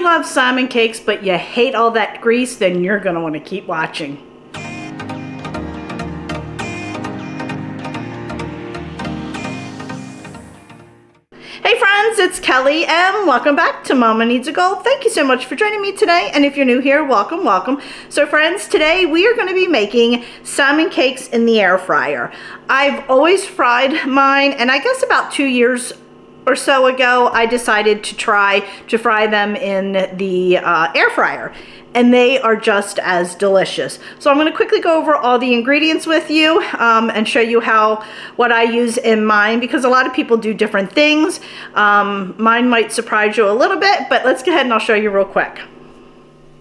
you love salmon cakes but you hate all that grease, then you're going to want to keep watching. Hey friends, it's Kelly and welcome back to Mama Needs a Goal. Thank you so much for joining me today, and if you're new here, welcome, welcome. So friends, today we are going to be making salmon cakes in the air fryer. I've always fried mine, and I guess about 2 years or so ago I decided to try to fry them in the air fryer, and they are just as delicious. So I'm going to quickly go over all the ingredients with you and show you what I use in mine, because a lot of people do different things. Mine might surprise you a little bit, but let's go ahead and I'll show you real quick.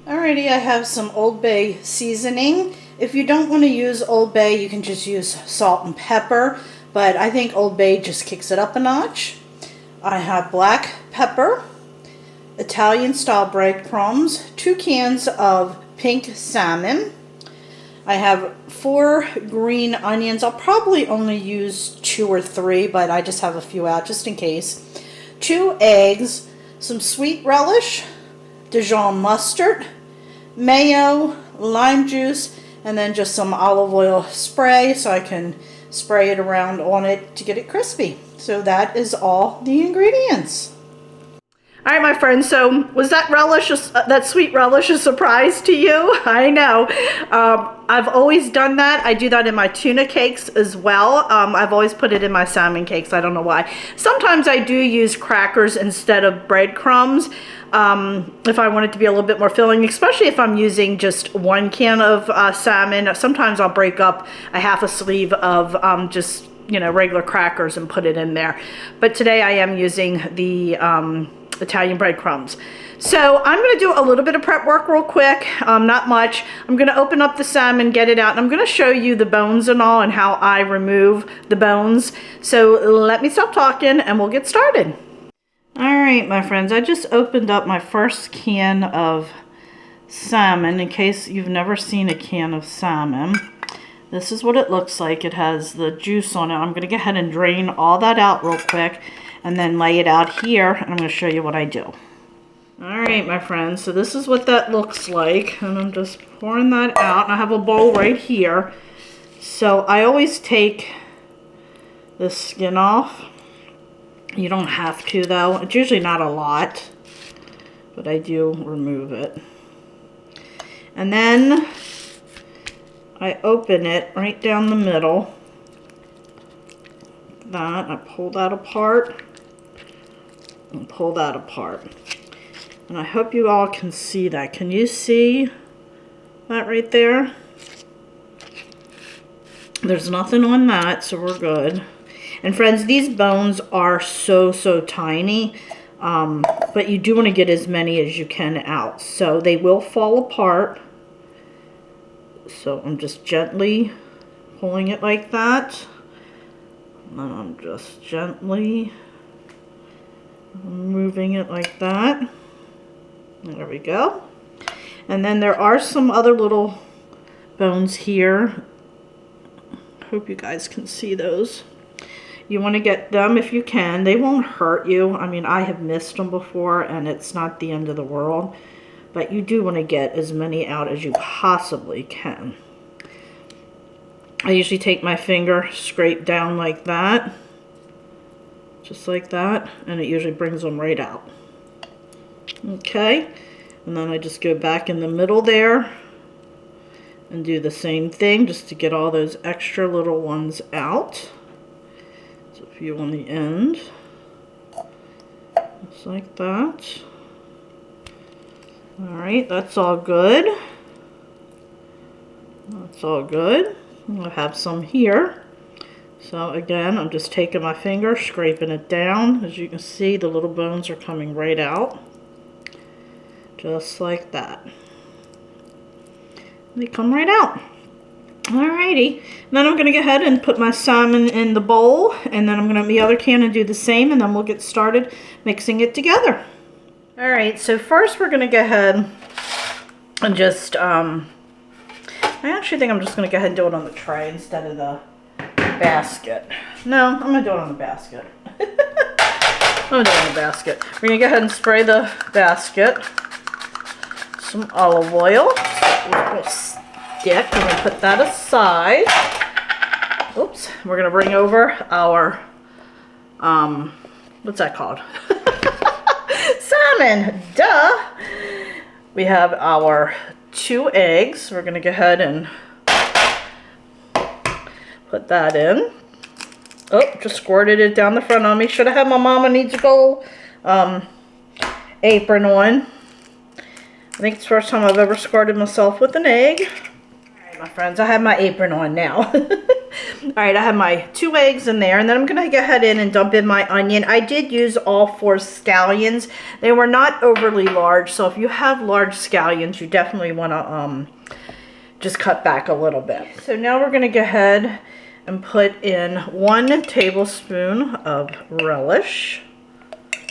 Alrighty, I have some Old Bay seasoning. If you don't want to use Old Bay, you can just use salt and pepper, but I think Old Bay just kicks it up a notch. I have black pepper, Italian style breadcrumbs, 2 cans of pink salmon. I have 4 green onions. I'll probably only use 2 or 3, but I just have a few out just in case. 2 eggs, some sweet relish, Dijon mustard, mayo, lime juice, and then just some olive oil spray so I can spray it around on it to get it crispy. So that is all the ingredients. All right, my friends, so was that that sweet relish a surprise to you? I know. I've always done that. I do that in my tuna cakes as well. I've always put it in my salmon cakes. I don't know why. Sometimes I do use crackers instead of breadcrumbs if I want it to be a little bit more filling, especially if I'm using just 1 can of salmon. Sometimes I'll break up a half a sleeve of just, regular crackers and put it in there. But today I am using the Italian breadcrumbs. So I'm going to do a little bit of prep work real quick, not much. I'm going to open up the salmon, get it out, and I'm going to show you the bones and all and how I remove the bones. So let me stop talking and we'll get started. All right, my friends, I just opened up my first can of salmon. In case you've never seen a can of salmon, this is what it looks like. It has the juice on it. I'm going to go ahead and drain all that out real quick and then lay it out here, and I'm going to show you what I do. All right, my friends, so this is what that looks like, and I'm just pouring that out, and I have a bowl right here. So I always take the skin off. You don't have to, though. It's usually not a lot, but I do remove it. And then I open it right down the middle. That, I pull that apart and pull that apart. And I hope you all can see that. Can you see that right there? There's nothing on that, so we're good. And friends, these bones are so tiny, but you do want to get as many as you can out. So they will fall apart. So I'm just gently pulling it like that. And then I'm just gently moving it like that. There we go. And then there are some other little bones here. Hope you guys can see those. You want to get them if you can. They won't hurt you. I mean, I have missed them before and it's not the end of the world. But you do want to get as many out as you possibly can. I usually take my finger, scrape down like that. Just like that. And it usually brings them right out. Okay. And then I just go back in the middle there and do the same thing just to get all those extra little ones out. So a few on the end. Just like that. Alright, that's all good. That's all good. I have some here. So again, I'm just taking my finger, scraping it down. As you can see, the little bones are coming right out. Just like that. They come right out. Alrighty. Then I'm going to go ahead and put my salmon in the bowl. And then I'm going to the other can and do the same. And then we'll get started mixing it together. Alright, so first we're going to go ahead and just, I actually think I'm just going to go ahead and do it on the tray instead of the basket. No, I'm going to do it on the basket. I'm going to do it on the basket. We're going to go ahead and spray the basket. some olive oil. A little stick. We're going to put that aside. Oops. We're going to bring over our, what's that called? Salmon. Duh. We have our 2 eggs. We're going to go ahead and put that in. Oh, just squirted it down the front on me. Should have had my Mama Needs a Goal apron on. I think it's the first time I've ever squirted myself with an egg. Alright, my friends, I have my apron on now. Alright, I have my 2 eggs in there, and then I'm going to go ahead and dump in my onion. I did use all 4 scallions. They were not overly large, so if you have large scallions, you definitely want to just cut back a little bit. So now we're going to go ahead and put in 1 tablespoon of relish,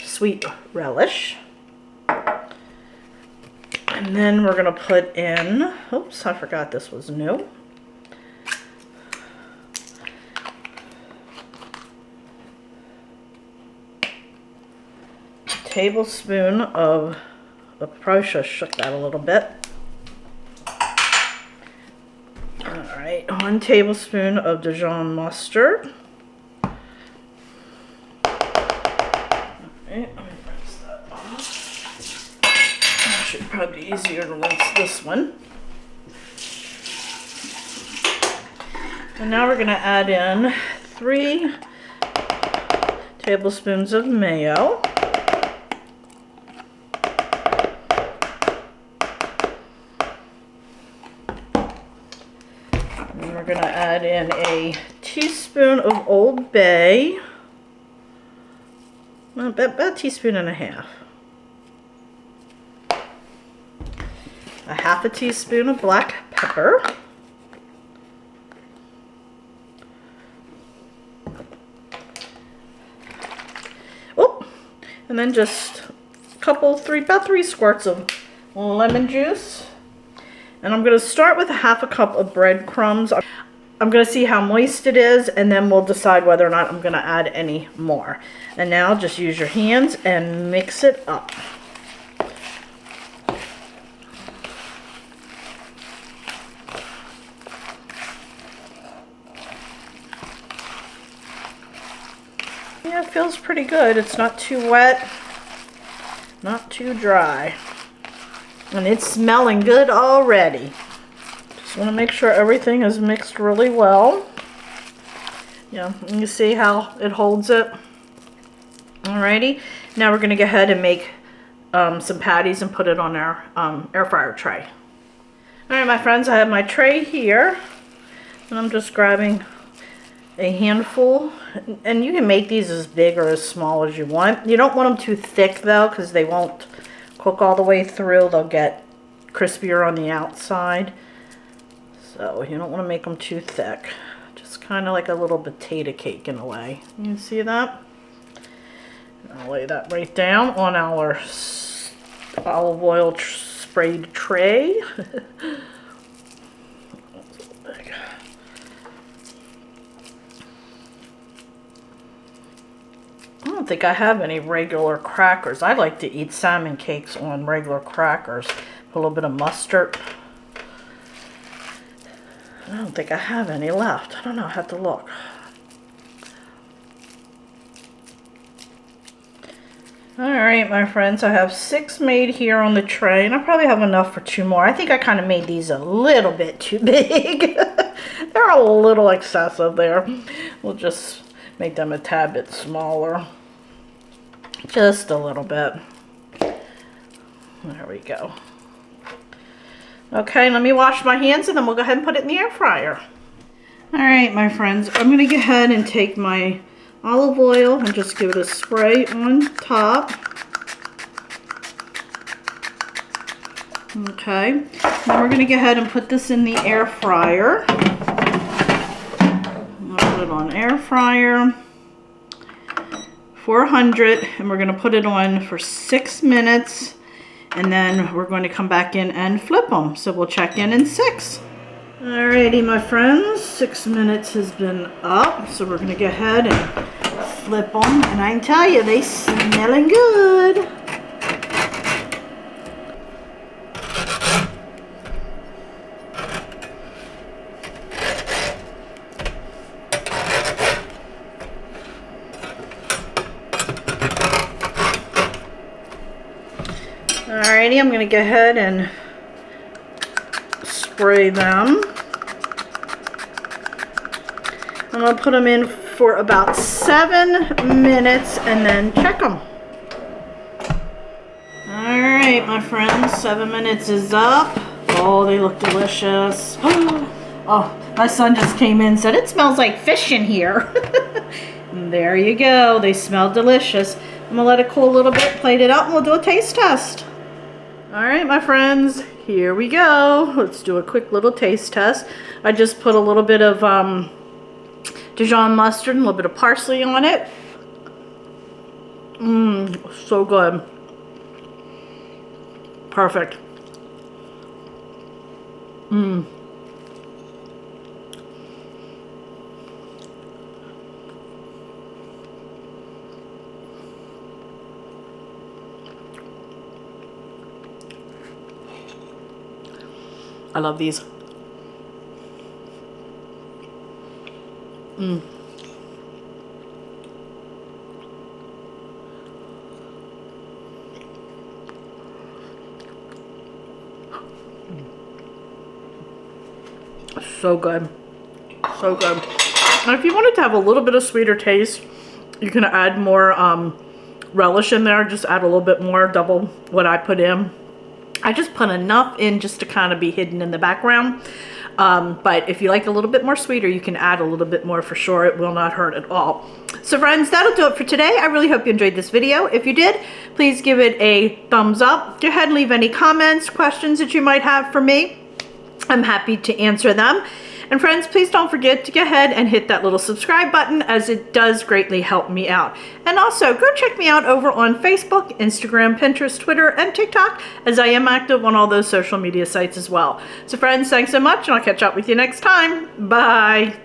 sweet relish. And then we're going to put in, oops, I forgot this was new. A tablespoon of, I probably should have shook that a little bit. Alright, 1 tablespoon of Dijon mustard. Alright, let me rinse that off. That should probably be easier to rinse this one. And now we're going to add in 3 tablespoons of mayo. And we're going to add in a teaspoon of Old Bay. About a teaspoon and a half. A half a teaspoon of black pepper. Oh, and then just about 3 squirts of lemon juice. And I'm going to start with a half a cup of breadcrumbs. I'm going to see how moist it is, and then we'll decide whether or not I'm going to add any more. And now just use your hands and mix it up. Yeah, it feels pretty good. It's not too wet, not too dry. And it's smelling good already. Just want to make sure everything is mixed really well. Yeah, you see how it holds it. Alrighty, now we're going to go ahead and make some patties and put it on our air fryer tray. Alright, my friends, I have my tray here, and I'm just grabbing a handful, and you can make these as big or as small as you want. You don't want them too thick though, because they won't cook all the way through. They'll get crispier on the outside. So you don't want to make them too thick. Just kind of like a little potato cake in a way. You see that? I'll lay that right down on our olive oil sprayed tray. I don't think I have any regular crackers. I like to eat salmon cakes on regular crackers. Put a little bit of mustard. I don't think I have any left. I don't know. I have to look. Alright, my friends. I have 6 made here on the tray. And I probably have enough for 2 more. I think I kind of made these a little bit too big. They're a little excessive there. We'll just make them a tad bit smaller. Just a little bit. There we go. Okay, let me wash my hands and then we'll go ahead and put it in the air fryer. Alright, my friends, I'm going to go ahead and take my olive oil and just give it a spray on top. Okay, then we're going to go ahead and put this in the air fryer. I'll put it on air fryer. 400, and we're going to put it on for 6 minutes, and then we're going to come back in and flip them. So we'll check in 6. Alrighty, my friends, 6 minutes has been up, so we're going to go ahead and flip them, and I can tell you, they smelling good. Alrighty, I'm going to go ahead and spray them. I'm going to put them in for about 7 minutes and then check them. Alright, my friends, 7 minutes is up. Oh, they look delicious. Oh, my son just came in and said, it smells like fish in here. And there you go. They smell delicious. I'm going to let it cool a little bit, plate it up, and we'll do a taste test. Alright, my friends, here we go. Let's do a quick little taste test. I just put a little bit of Dijon mustard and a little bit of parsley on it. So good. Perfect. I love these. So good. So good. And if you wanted to have a little bit of sweeter taste, you can add more relish in there. Just add a little bit more, double what I put in. I just put enough in just to kind of be hidden in the background. But if you like a little bit more sweeter, you can add a little bit more for sure. It will not hurt at all. So friends, that'll do it for today. I really hope you enjoyed this video. If you did, please give it a thumbs up. Go ahead and leave any comments, questions that you might have for me. I'm happy to answer them. And friends, please don't forget to go ahead and hit that little subscribe button, as it does greatly help me out. And also, go check me out over on Facebook, Instagram, Pinterest, Twitter, and TikTok, as I am active on all those social media sites as well. So friends, thanks so much, and I'll catch up with you next time. Bye.